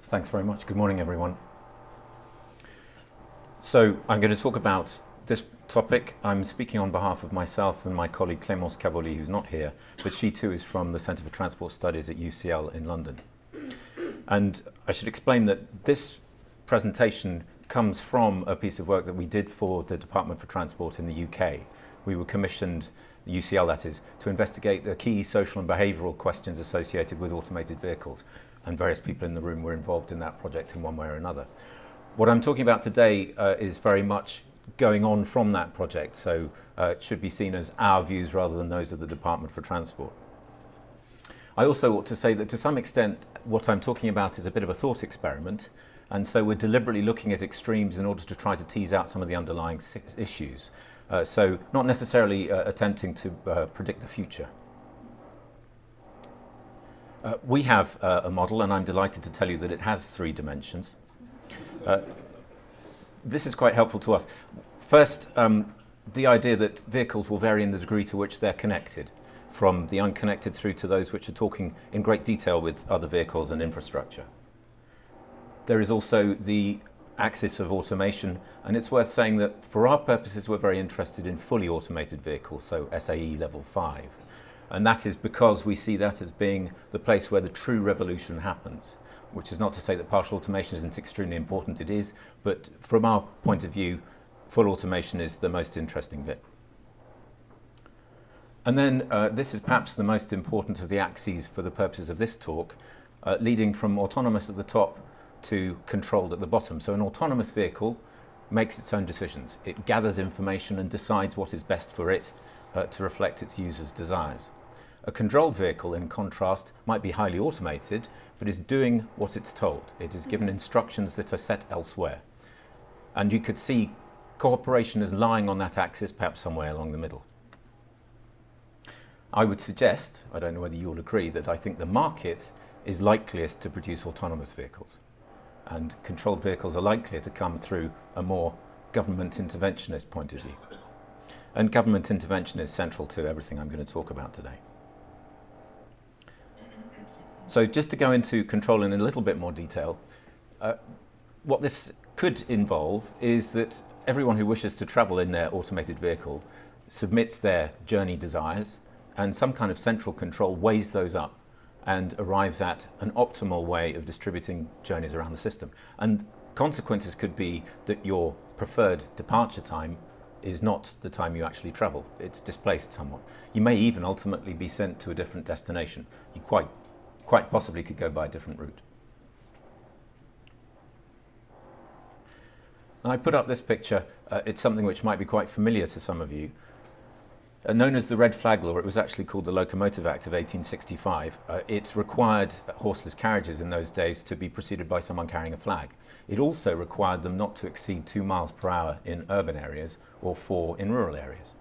Thanks very much. Good morning, everyone. So I'm going to talk about this topic. I'm speaking on behalf of myself and my colleague Clémence Cavoli, who's not here, but she too is from the Centre for Transport Studies at UCL in London. And I should explain that this presentation comes from a piece of work that we did for the Department for Transport in the UK. We were commissioned, the UCL that is, to investigate the key social and behavioural questions associated with automated vehicles. And various people in the room were involved in that project in one way or another. What I'm talking about today is very much going on from that project, so it should be seen as our views rather than those of the Department for Transport. I also ought to say that to some extent what I'm talking about is a bit of a thought experiment, and so we're deliberately looking at extremes in order to try to tease out some of the underlying issues. So not necessarily attempting to predict the future. We have a model, and I'm delighted to tell you that it has 3 dimensions. This is quite helpful to us. First, the idea that vehicles will vary in the degree to which they're connected, from the unconnected through to those which are talking in great detail with other vehicles and infrastructure. There is also the axis of automation, and it's worth saying that for our purposes we're very interested in fully automated vehicles, so SAE level 5. And that is because we see that as being the place where the true revolution happens, which is not to say that partial automation isn't extremely important, it is, but from our point of view, full automation is the most interesting bit. And then this is perhaps the most important of the axes for the purposes of this talk, leading from autonomous at the top to controlled at the bottom. So an autonomous vehicle makes its own decisions. It gathers information and decides what is best for it to reflect its users' desires. A controlled vehicle, in contrast, might be highly automated, but is doing what it's told. It is given instructions that are set elsewhere. And you could see cooperation as lying on that axis, perhaps somewhere along the middle. I would suggest, I don't know whether you'll agree, that I think the market is likeliest to produce autonomous vehicles. And controlled vehicles are likelier to come through a more government interventionist point of view. And government intervention is central to everything I'm going to talk about today. So just to go into control in a little bit more detail, what this could involve is that everyone who wishes to travel in their automated vehicle submits their journey desires, and some kind of central control weighs those up and arrives at an optimal way of distributing journeys around the system. And consequences could be that your preferred departure time is not the time you actually travel. It's displaced somewhat. You may even ultimately be sent to a different destination. You quite possibly could go by a different route. Now, I put up this picture. It's something which might be quite familiar to some of you. Known as the Red Flag Law, it was actually called the Locomotive Act of 1865. It required horseless carriages in those days to be preceded by someone carrying a flag. It also required them not to exceed 2 miles per hour in urban areas or 4 in rural areas.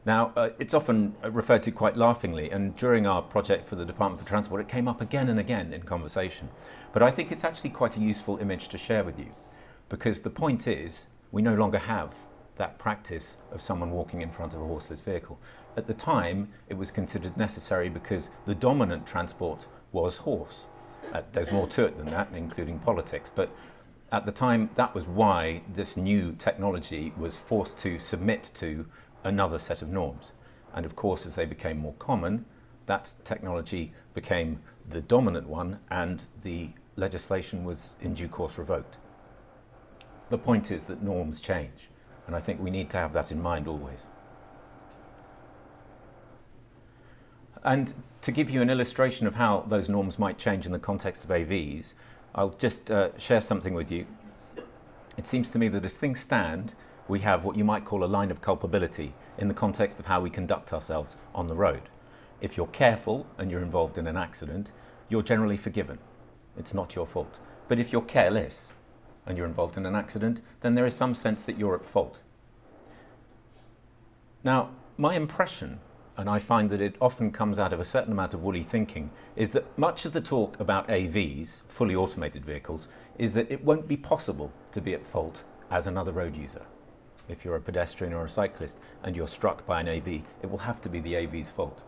Now, it's often referred to quite laughingly, and during our project for the Department for Transport, it came up again and again in conversation. But I think it's actually quite a useful image to share with you, because the point is, we no longer have that practice of someone walking in front of a horseless vehicle. At the time, it was considered necessary because the dominant transport was horse. There's more to it than that, including politics, but at the time, that was why this new technology was forced to submit to another set of norms. And of course, as they became more common, that technology became the dominant one, and the legislation was in due course revoked. The point is that norms change, and I think we need to have that in mind always. And to give you an illustration of how those norms might change in the context of AVs, I'll just share something with you. It seems to me that as things stand, we have what you might call a line of culpability in the context of how we conduct ourselves on the road. If you're careful and you're involved in an accident, you're generally forgiven. It's not your fault. But if you're careless and you're involved in an accident, then there is some sense that you're at fault. Now, my impression, and I find that it often comes out of a certain amount of woolly thinking, is that much of the talk about AVs, fully automated vehicles, is that it won't be possible to be at fault as another road user. If you're a pedestrian or a cyclist and you're struck by an AV, it will have to be the AV's fault.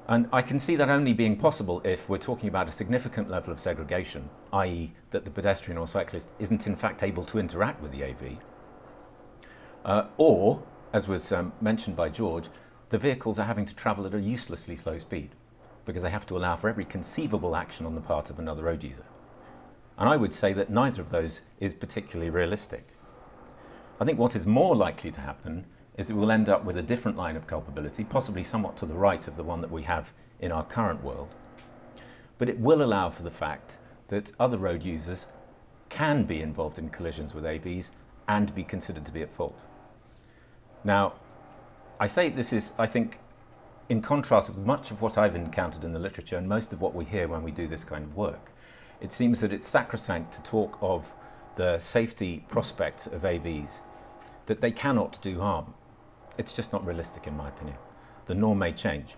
And I can see that only being possible if we're talking about a significant level of segregation, i.e. that the pedestrian or cyclist isn't in fact able to interact with the AV, or, as was mentioned by George, the vehicles are having to travel at a uselessly slow speed because they have to allow for every conceivable action on the part of another road user. And I would say that neither of those is particularly realistic. I think what is more likely to happen is that we'll end up with a different line of culpability, possibly somewhat to the right of the one that we have in our current world. But it will allow for the fact that other road users can be involved in collisions with AVs and be considered to be at fault. Now, I say this is, I think, in contrast with much of what I've encountered in the literature and most of what we hear when we do this kind of work. It seems that it's sacrosanct to talk of the safety prospects of AVs, that they cannot do harm. It's just not realistic in my opinion. The norm may change.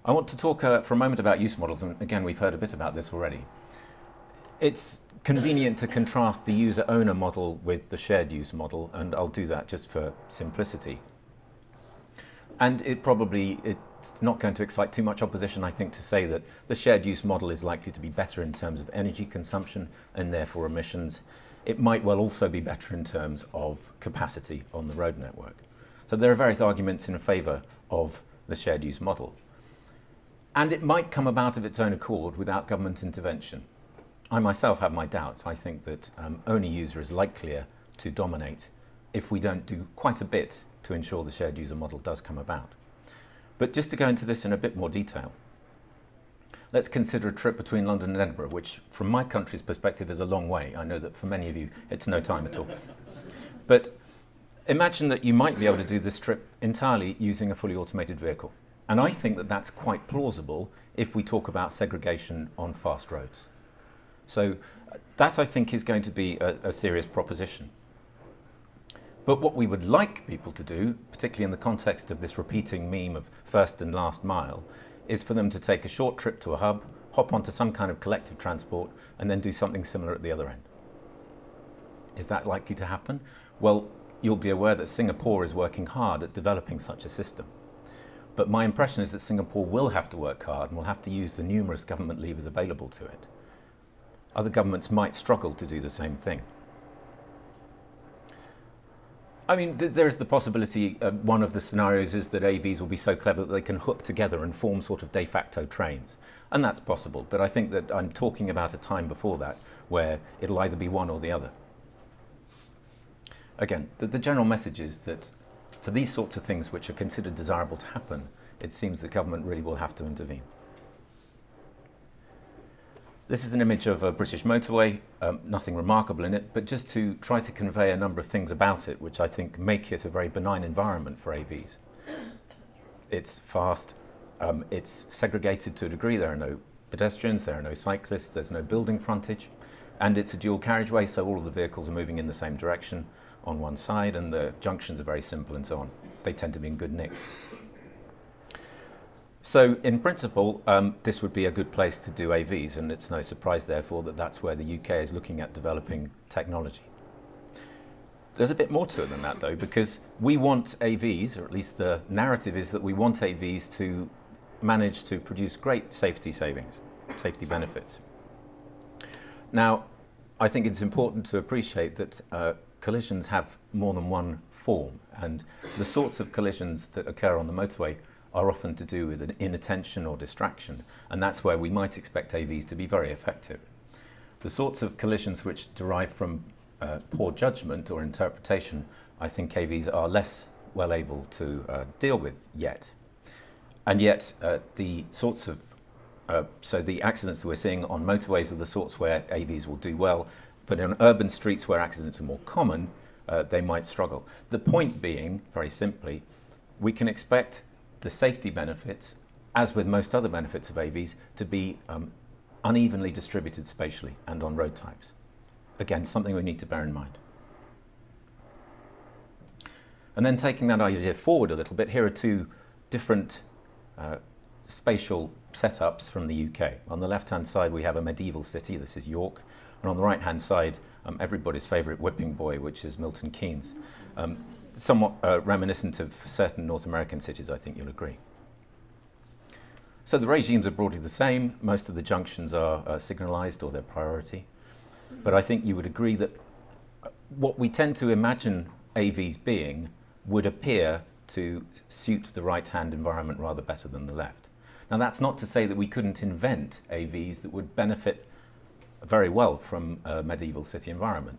I want to talk for a moment about use models, and again we've heard a bit about this already. It's convenient to contrast the user-owner model with the shared use model, and I'll do that just for simplicity. And it's not going to excite too much opposition, I think, to say that the shared use model is likely to be better in terms of energy consumption and therefore emissions. It might well also be better in terms of capacity on the road network. So there are various arguments in favour of the shared use model. And it might come about of its own accord without government intervention. I myself have my doubts. I think that owner user is likelier to dominate if we don't do quite a bit to ensure the shared user model does come about. But just to go into this in a bit more detail, let's consider a trip between London and Edinburgh, which from my country's perspective is a long way. I know that for many of you it's no time at all. But imagine that you might be able to do this trip entirely using a fully automated vehicle. And I think that that's quite plausible if we talk about segregation on fast roads. So that, I think, is going to be a serious proposition. But what we would like people to do, particularly in the context of this repeating meme of first and last mile, is for them to take a short trip to a hub, hop onto some kind of collective transport, and then do something similar at the other end. Is that likely to happen? Well, you'll be aware that Singapore is working hard at developing such a system. But my impression is that Singapore will have to work hard and will have to use the numerous government levers available to it. Other governments might struggle to do the same thing. I mean, there's the possibility, one of the scenarios is that AVs will be so clever that they can hook together and form sort of de facto trains. And that's possible, but I think that I'm talking about a time before that where it'll either be one or the other. Again, the general message is that for these sorts of things which are considered desirable to happen, it seems the government really will have to intervene. This is an image of a British motorway, nothing remarkable in it, but just to try to convey a number of things about it which I think make it a very benign environment for AVs. It's fast, it's segregated to a degree, there are no pedestrians, there are no cyclists, there's no building frontage, and it's a dual carriageway, so all of the vehicles are moving in the same direction on one side, and the junctions are very simple and so on. They tend to be in good nick. So in principle, this would be a good place to do AVs, and it's no surprise therefore that that's where the UK is looking at developing technology. There's a bit more to it than that though, because we want AVs, or at least the narrative is that we want AVs to manage to produce great safety savings, safety benefits. Now, I think it's important to appreciate that collisions have more than one form, and the sorts of collisions that occur on the motorway are often to do with an inattention or distraction, and that's where we might expect AVs to be very effective. The sorts of collisions which derive from poor judgment or interpretation, I think AVs are less well able to deal with yet. And yet the sorts of, so the accidents that we're seeing on motorways are the sorts where AVs will do well, but in urban streets where accidents are more common, they might struggle. The point being, very simply, we can expect the safety benefits, as with most other benefits of AVs, to be unevenly distributed spatially and on road types. Again, something we need to bear in mind. And then taking that idea forward a little bit, here are two different spatial setups from the UK. On the left-hand side, we have a medieval city, this is York, and on the right-hand side, everybody's favourite whipping boy, which is Milton Keynes. somewhat reminiscent of certain North American cities, I think you'll agree. So the regimes are broadly the same. Most of the junctions are signalized or their priority. But I think you would agree that what we tend to imagine AVs being would appear to suit the right-hand environment rather better than the left. Now, that's not to say that we couldn't invent AVs that would benefit very well from a medieval city environment.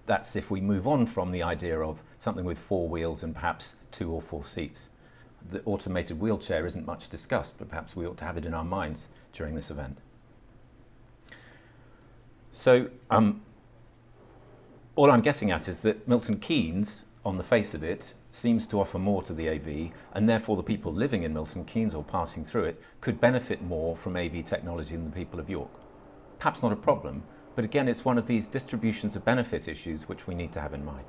That's if we move on from the idea of something with 4 wheels and perhaps 2 or 4 seats. The automated wheelchair isn't much discussed, but perhaps we ought to have it in our minds during this event. So all I'm getting at is that Milton Keynes, on the face of it, seems to offer more to the AV, and therefore the people living in Milton Keynes or passing through it could benefit more from AV technology than the people of York. Perhaps not a problem, but again, it's one of these distributions of benefit issues which we need to have in mind.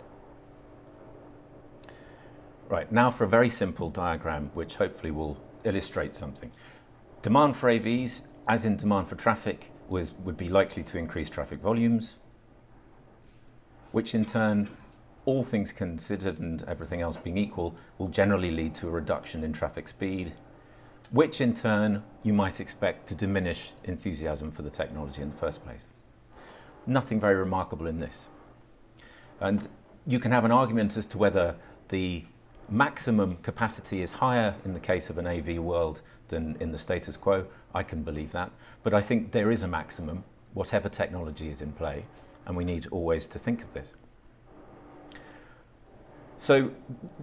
Right, now for a very simple diagram which hopefully will illustrate something. Demand for AVs, as in demand for traffic, would be likely to increase traffic volumes, which in turn, all things considered and everything else being equal, will generally lead to a reduction in traffic speed, which in turn you might expect to diminish enthusiasm for the technology in the first place. Nothing very remarkable in this. And you can have an argument as to whether the maximum capacity is higher in the case of an AV world than in the status quo. I can believe that. But I think there is a maximum, whatever technology is in play, and we need always to think of this. So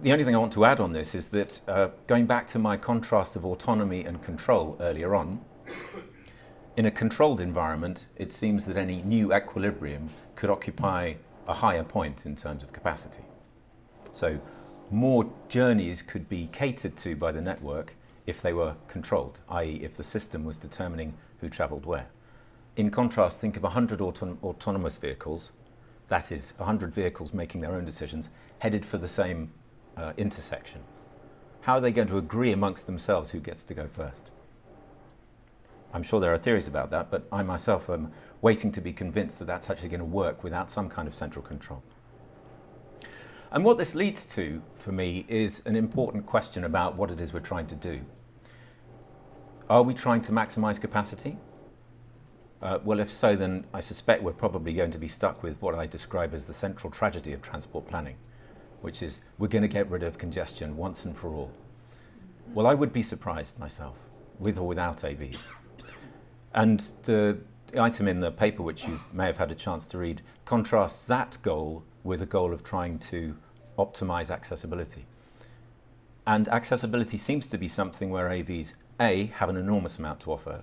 the only thing I want to add on this is that going back to my contrast of autonomy and control earlier on, in a controlled environment, it seems that any new equilibrium could occupy a higher point in terms of capacity. So more journeys could be catered to by the network if they were controlled, i.e. if the system was determining who travelled where. In contrast, think of 100 autonomous vehicles, that is 100 vehicles making their own decisions, headed for the same intersection. How are they going to agree amongst themselves who gets to go first? I'm sure there are theories about that, but I myself am waiting to be convinced that that's actually going to work without some kind of central control. And what this leads to, for me, is an important question about what it is we're trying to do. Are we trying to maximize capacity? Well, if so, then I suspect we're probably going to be stuck with what I describe as the central tragedy of transport planning, which is we're going to get rid of congestion once and for all. Well, I would be surprised myself, with or without AVs. And the item in the paper, which you may have had a chance to read, contrasts that goal with a goal of trying to optimize accessibility. And accessibility seems to be something where AVs, A, have an enormous amount to offer,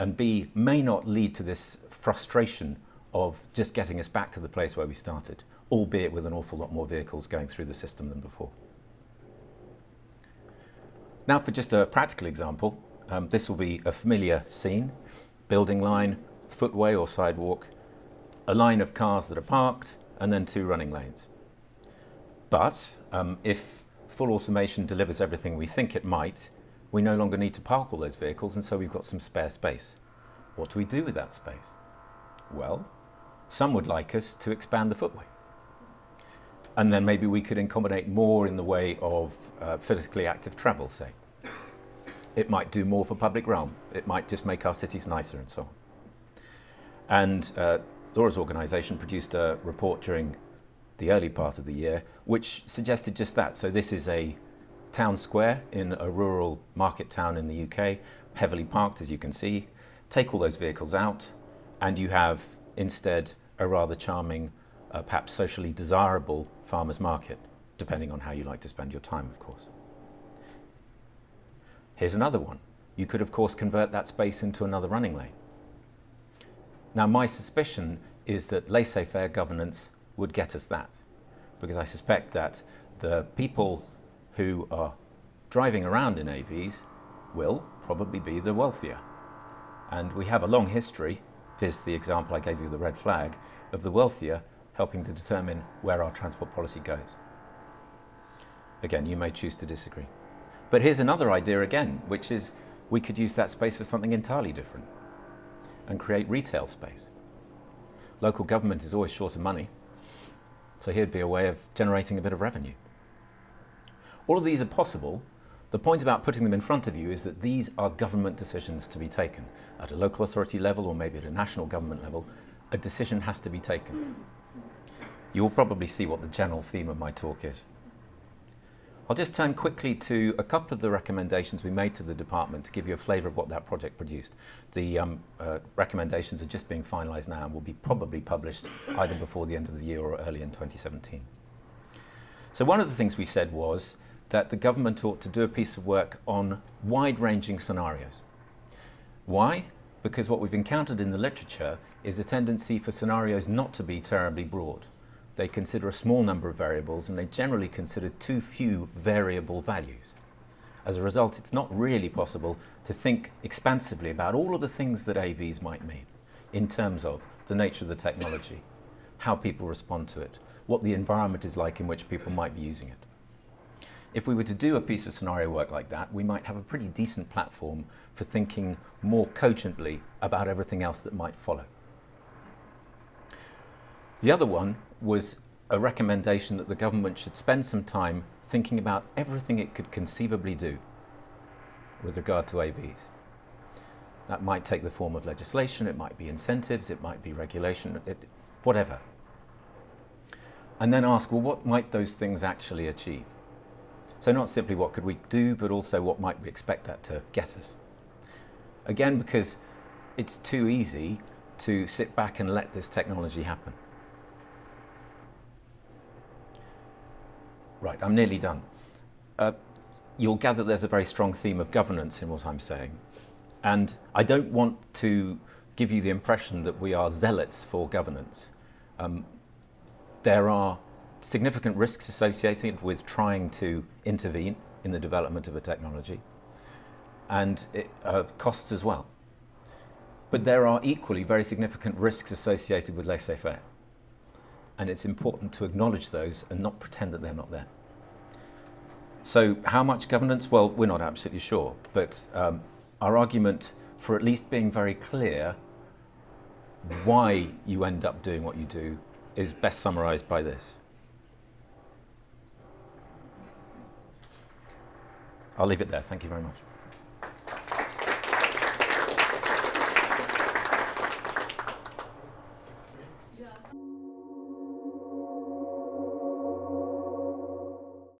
and B, may not lead to this frustration of just getting us back to the place where we started, albeit with an awful lot more vehicles going through the system than before. Now for just a practical example, this will be a familiar scene, building line, footway or sidewalk, a line of cars that are parked, and then 2 running lanes. But if full automation delivers everything we think it might, we no longer need to park all those vehicles, and so we've got some spare space. What do we do with that space? Well, some would like us to expand the footway. And then maybe we could accommodate more in the way of physically active travel, say. It might do more for public realm. It might just make our cities nicer and so on. And Laura's organisation produced a report during the early part of the year which suggested just that. So this is a town square in a rural market town in the UK, heavily parked as you can see. Take all those vehicles out and you have instead a rather charming, perhaps socially desirable farmer's market, depending on how you like to spend your time, of course. Here's another one. You could, of course, convert that space into another running lane. Now, my suspicion is that laissez-faire governance would get us that, because I suspect that the people who are driving around in AVs will probably be the wealthier. And we have a long history, viz. The example I gave you of the red flag, of the wealthier helping to determine where our transport policy goes. Again, you may choose to disagree. But here's another idea again, which is we could use that space for something entirely different and create retail space. Local government is always short of money. So here'd be a way of generating a bit of revenue. All of these are possible. The point about putting them in front of you is that these are government decisions to be taken. At a local authority level, or maybe at a national government level, a decision has to be taken. You will probably see what the general theme of my talk is. I'll just turn quickly to a couple of the recommendations we made to the department to give you a flavour of what that project produced. The recommendations are just being finalised now and will be probably published either before the end of the year or early in 2017. So one of the things we said was that the government ought to do a piece of work on wide-ranging scenarios. Why? Because what we've encountered in the literature is a tendency for scenarios not to be terribly broad. They consider a small number of variables and they generally consider too few variable values. As a result, it's not really possible to think expansively about all of the things that AVs might mean in terms of the nature of the technology, how people respond to it, what the environment is like in which people might be using it. If we were to do a piece of scenario work like that, we might have a pretty decent platform for thinking more cogently about everything else that might follow. The other one was a recommendation that the government should spend some time thinking about everything it could conceivably do with regard to AVs. That might take the form of legislation, it might be incentives, it might be regulation, whatever. And then ask, well, what might those things actually achieve? So not simply what could we do, but also what might we expect that to get us. Again, because it's too easy to sit back and let this technology happen. Right, I'm nearly done. You'll gather there's a very strong theme of governance in what I'm saying. And I don't want to give you the impression that we are zealots for governance. There are significant risks associated with trying to intervene in the development of a technology, and costs as well. But there are equally very significant risks associated with laissez-faire. And it's important to acknowledge those and not pretend that they're not there. So how much governance? Well, we're not absolutely sure, but our argument for at least being very clear why you end up doing what you do is best summarized by this. I'll leave it there. Thank you very much.